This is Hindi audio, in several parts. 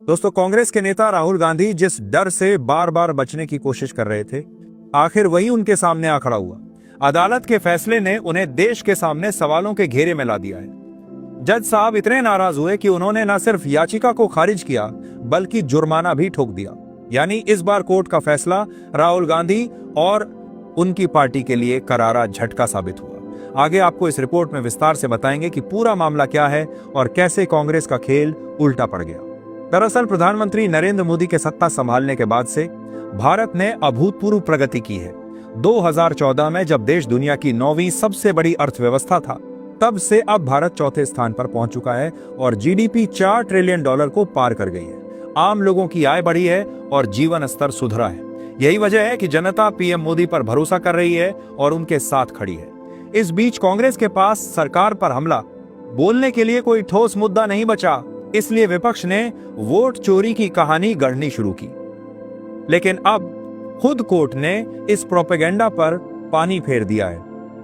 दोस्तों, कांग्रेस के नेता राहुल गांधी जिस डर से बार बार बचने की कोशिश कर रहे थे, आखिर वही उनके सामने आ खड़ा हुआ। अदालत के फैसले ने उन्हें देश के सामने सवालों के घेरे में ला दिया है। जज साहब इतने नाराज हुए कि उन्होंने न सिर्फ याचिका को खारिज किया बल्कि जुर्माना भी ठोक दिया। यानी इस बार कोर्ट का फैसला राहुल गांधी और उनकी पार्टी के लिए करारा झटका साबित हुआ। आगे आपको इस रिपोर्ट में विस्तार से बताएंगे कि पूरा मामला क्या है और कैसे कांग्रेस का खेल उल्टा पड़ गया। दरअसल प्रधानमंत्री नरेंद्र मोदी के सत्ता संभालने के बाद से भारत ने अभूतपूर्व प्रगति की है। 2014 में जब देश दुनिया की 9वीं सबसे बड़ी अर्थव्यवस्था था, तब से अब भारत चौथे स्थान पर पहुंच चुका है और जीडीपी $4 ट्रिलियन को पार कर गई है। आम लोगों की आय बढ़ी है और जीवन स्तर सुधरा है। यही वजह है कि जनता पीएम मोदी पर भरोसा कर रही है और उनके साथ खड़ी है। इस बीच कांग्रेस के पास सरकार पर हमला बोलने के लिए कोई ठोस मुद्दा नहीं बचा, इसलिए विपक्ष ने वोट चोरी की कहानी गढ़नी शुरू की। लेकिन अब खुद कोर्ट ने इस प्रोपेगेंडा पर पानी फेर दिया है।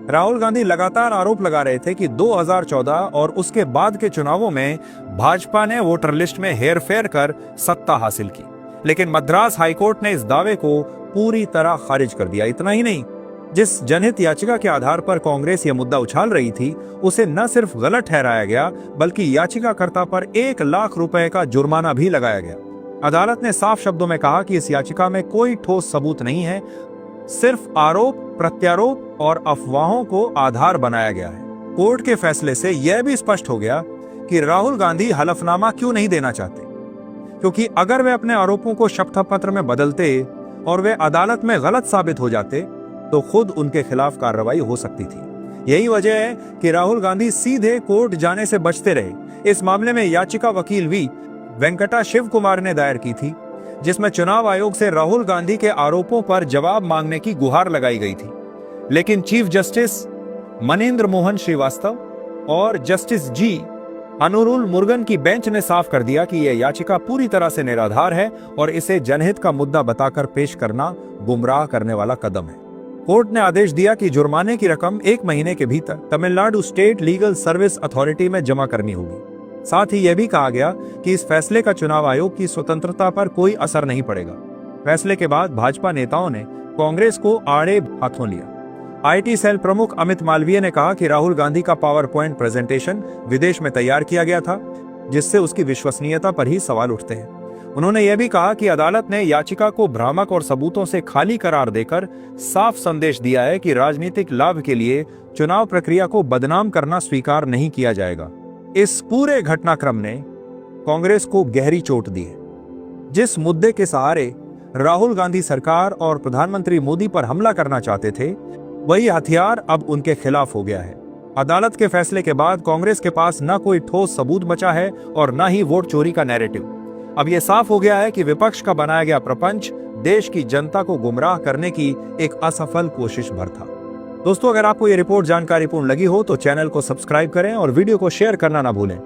राहुल गांधी लगातार आरोप लगा रहे थे कि 2014 और उसके बाद के चुनावों में भाजपा ने वोटर लिस्ट में हेरफेर कर सत्ता हासिल की, लेकिन मद्रास हाईकोर्ट ने इस दावे को पूरी तरह खारिज कर दिया। इतना ही नहीं, जिस जनहित याचिका के आधार पर कांग्रेस यह मुद्दा उछाल रही थी, उसे न सिर्फ गलत ठहराया गया बल्कि याचिकाकर्ता पर 1 लाख रुपए का जुर्माना भी लगाया गया। अदालत ने साफ शब्दों में कहा कि इस याचिका में कोई ठोस सबूत नहीं है, सिर्फ आरोप प्रत्यारोप और अफवाहों को आधार बनाया गया है। कोर्ट के फैसले से यह भी स्पष्ट हो गया कि राहुल गांधी हलफनामा क्यों नहीं देना चाहते, क्योंकि अगर वे अपने आरोपों को शपथ पत्र में बदलते और वे अदालत में गलत साबित हो जाते तो खुद उनके खिलाफ कार्रवाई हो सकती थी। यही वजह है कि राहुल गांधी सीधे कोर्ट जाने से बचते रहे। इस मामले में याचिका वकील वी वेंकटा शिव कुमार ने दायर की थी, जिसमें चुनाव आयोग से राहुल गांधी के आरोपों पर जवाब मांगने की गुहार लगाई गई थी। लेकिन चीफ जस्टिस मनेंद्र मोहन श्रीवास्तव और जस्टिस जी अनुरुल मुरुगन की बेंच ने साफ कर दिया कि यह याचिका पूरी तरह से निराधार है और इसे जनहित का मुद्दा बताकर पेश करना गुमराह करने वाला कदम है। कोर्ट ने आदेश दिया कि जुर्माने की रकम 1 महीने के भीतर Tamil Nadu state legal service authority में जमा करनी होगी। साथ ही यह भी कहा गया कि इस फैसले का चुनाव आयोग की स्वतंत्रता पर कोई असर नहीं पड़ेगा। फैसले के बाद भाजपा नेताओं ने कांग्रेस को आड़े हाथों लिया। आईटी सेल प्रमुख अमित मालवीय ने कहा कि राहुल गांधी का पावर पॉइंट प्रेजेंटेशन विदेश में तैयार किया गया था, जिससे उसकी विश्वसनीयता पर ही सवाल उठते हैं। उन्होंने यह भी कहा कि अदालत ने याचिका को भ्रामक और सबूतों से खाली करार देकर साफ संदेश दिया है कि राजनीतिक लाभ के लिए चुनाव प्रक्रिया को बदनाम करना स्वीकार नहीं किया जाएगा। इस पूरे घटनाक्रम ने कांग्रेस को गहरी चोट दी है। जिस मुद्दे के सहारे राहुल गांधी सरकार और प्रधानमंत्री मोदी पर हमला करना चाहते थे, वही हथियार अब उनके खिलाफ हो गया है। अदालत के फैसले के बाद कांग्रेस के पास न कोई ठोस सबूत बचा है और न ही वोट चोरी का नैरेटिव। अब यह साफ हो गया है कि विपक्ष का बनाया गया प्रपंच देश की जनता को गुमराह करने की एक असफल कोशिश भर था। दोस्तों, अगर आपको ये रिपोर्ट जानकारीपूर्ण लगी हो तो चैनल को सब्सक्राइब करें और वीडियो को शेयर करना ना भूलें।